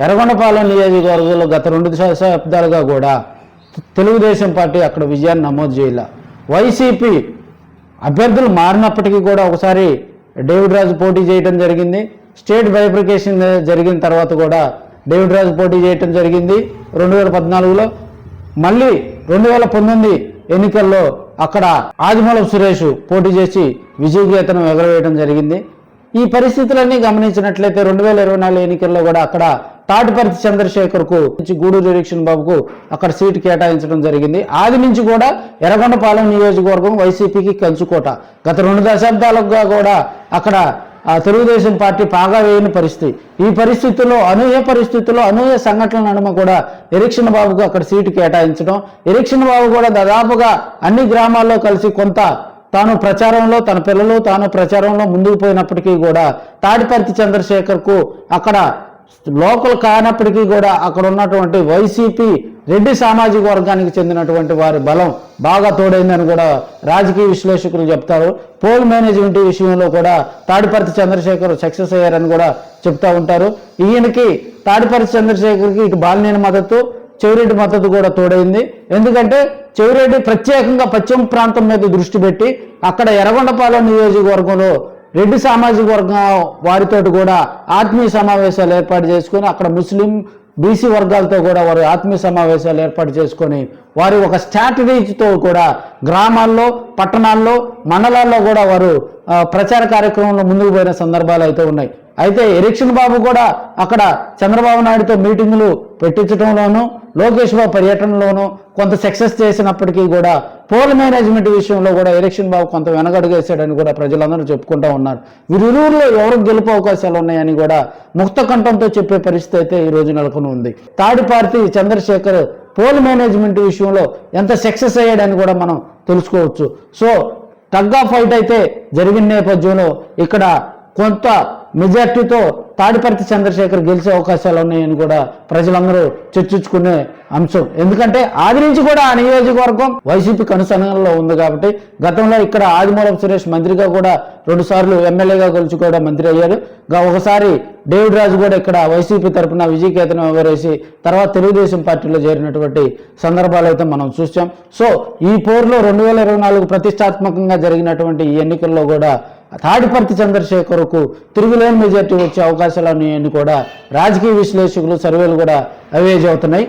ఎర్రగొండపాలెం నియోజకవర్గంలో గత 2 దశాబ్దాలుగా కూడా తెలుగుదేశం పార్టీ అక్కడ విజయాన్ని నమోదు చేయాల. వైసీపీ అభ్యర్థులు మారినప్పటికీ కూడా ఒకసారి డేవిడ్ రాజు పోటీ చేయడం జరిగింది. స్టేట్ బైఫర్కేషన్ జరిగిన తర్వాత కూడా డేవిడ్ రాజు పోటీ చేయడం జరిగింది 2014లో. మళ్ళీ 2019 ఎన్నికల్లో అక్కడ ఆదిమూలపు సురేష్ పోటీ చేసి విజయగీతను ఎగరవేయడం జరిగింది. ఈ పరిస్థితులన్నీ గమనించినట్లయితే 2024 ఎన్నికల్లో కూడా అక్కడ తాటిపర్తి చంద్రశేఖర్కు గూడూరు ఎలక్షన్ బాబుకు అక్కడ సీటు కేటాయించడం జరిగింది. ఆది నుంచి కూడా ఎర్రగొండపాలెం నియోజకవర్గం వైసీపీకి కంచుకోట. గత 2 దశాబ్దాలుగా కూడా అక్కడ తెలుగుదేశం పార్టీ పాగా వేయని పరిస్థితి. ఈ పరిస్థితుల్లో అనూహ్య సంఘటనల నడుమ కూడా ఎలక్షన్ బాబుకు అక్కడ సీటు కేటాయించడం, ఎలక్షన్ బాబు కూడా దాదాపుగా అన్ని గ్రామాల్లో కలిసి కొంత తాను ప్రచారంలో తన పిల్లలు తాను ప్రచారంలో ముందుకు పోయినప్పటికీ కూడా తాడిపర్తి చంద్రశేఖర్కు అక్కడ లోకల్ కానప్పటికీ కూడా అక్కడ ఉన్నటువంటి వైసీపీ రెడ్డి సామాజిక వర్గానికి చెందినటువంటి వారి బలం బాగా తోడైందని కూడా రాజకీయ విశ్లేషకులు చెప్తారు. పోల్ మేనేజ్మెంట్ విషయంలో కూడా తాడిపర్తి చంద్రశేఖర్ సక్సెస్ అయ్యారని కూడా చెప్తా ఉంటారు. ఈయనకి తాడిపర్తి చంద్రశేఖర్కి ఇటు బాలినేని మద్దతు, చెవిరెడ్డి మద్దతు కూడా తోడైంది. ఎందుకంటే చెవిరెడ్డి ప్రత్యేకంగా పశ్చిమ ప్రాంతం మీద దృష్టి పెట్టి అక్కడ ఎర్రగొండపాలెం నియోజకవర్గంలో రెడ్డి సామాజిక వర్గం వారితోటి కూడా ఆత్మీయ సమావేశాలు ఏర్పాటు చేసుకొని అక్కడ ముస్లిం బీసీ వర్గాలతో కూడా వారు ఆత్మీయ సమావేశాలు ఏర్పాటు చేసుకొని వారి ఒక స్ట్రాటజీతో కూడా గ్రామాల్లో, పట్టణాల్లో, మండలాల్లో కూడా వారు ప్రచార కార్యక్రమంలో ముందుకు పోయిన సందర్భాలు అయితే ఉన్నాయి. అయితే ఎలక్షన్ బాబు కూడా అక్కడ చంద్రబాబు నాయుడుతో మీటింగులు పెట్టించడంలోనూ లోకేష్ బాబు పర్యటనలోనూ కొంత సక్సెస్ చేసినప్పటికీ కూడా పోల్ మేనేజ్మెంట్ విషయంలో కూడా ఎలక్షన్ బాబు కొంత వెనకడుగేశాడని కూడా ప్రజలందరూ చెప్పుకుంటూ ఉన్నారు. వీరిరువురులో ఎవరికి గెలుపు అవకాశాలు ఉన్నాయని కూడా ముక్త కంఠంతో చెప్పే పరిస్థితి అయితే ఈ రోజు నెలకొని ఉంది. తాడిపర్తి చంద్రశేఖర్ పోల్ మేనేజ్మెంట్ విషయంలో ఎంత సక్సెస్ అయ్యాడని కూడా మనం తెలుసుకోవచ్చు. సో టగ్ ఆఫ్ ఫైట్ అయితే జరిగిన నేపథ్యంలో ఇక్కడ కొంత మెజార్టీతో తాడిపర్తి చంద్రశేఖర్ గెలిచే అవకాశాలు ఉన్నాయని కూడా ప్రజలందరూ చర్చించుకునే అంశం. ఎందుకంటే ఆది నుంచి కూడా ఆ నియోజకవర్గం వైసీపీ కనుసనలో ఉంది కాబట్టి గతంలో ఇక్కడ ఆదిమూలపు సురేష్ మంత్రిగా కూడా 2 సార్లు ఎమ్మెల్యేగా గెలిచి కూడా మంత్రి అయ్యారు. ఒకసారి డేవిడ్ రాజు కూడా ఇక్కడ వైసీపీ తరఫున విజయకేతనం ఎగరేసి తర్వాత తెలుగుదేశం పార్టీలో చేరినటువంటి సందర్భాలు అయితే మనం చూసాం. సో ఈ పోరులో 2024 ప్రతిష్టాత్మకంగా జరిగినటువంటి ఈ ఎన్నికల్లో కూడా తాడిపర్తి చంద్రశేఖర్కు తిరుగులేని మెజార్టీ వచ్చే అవకాశాలు ఉన్నాయని కూడా రాజకీయ విశ్లేషకులు సర్వేలు కూడా అవేజ్ అవుతున్నాయి.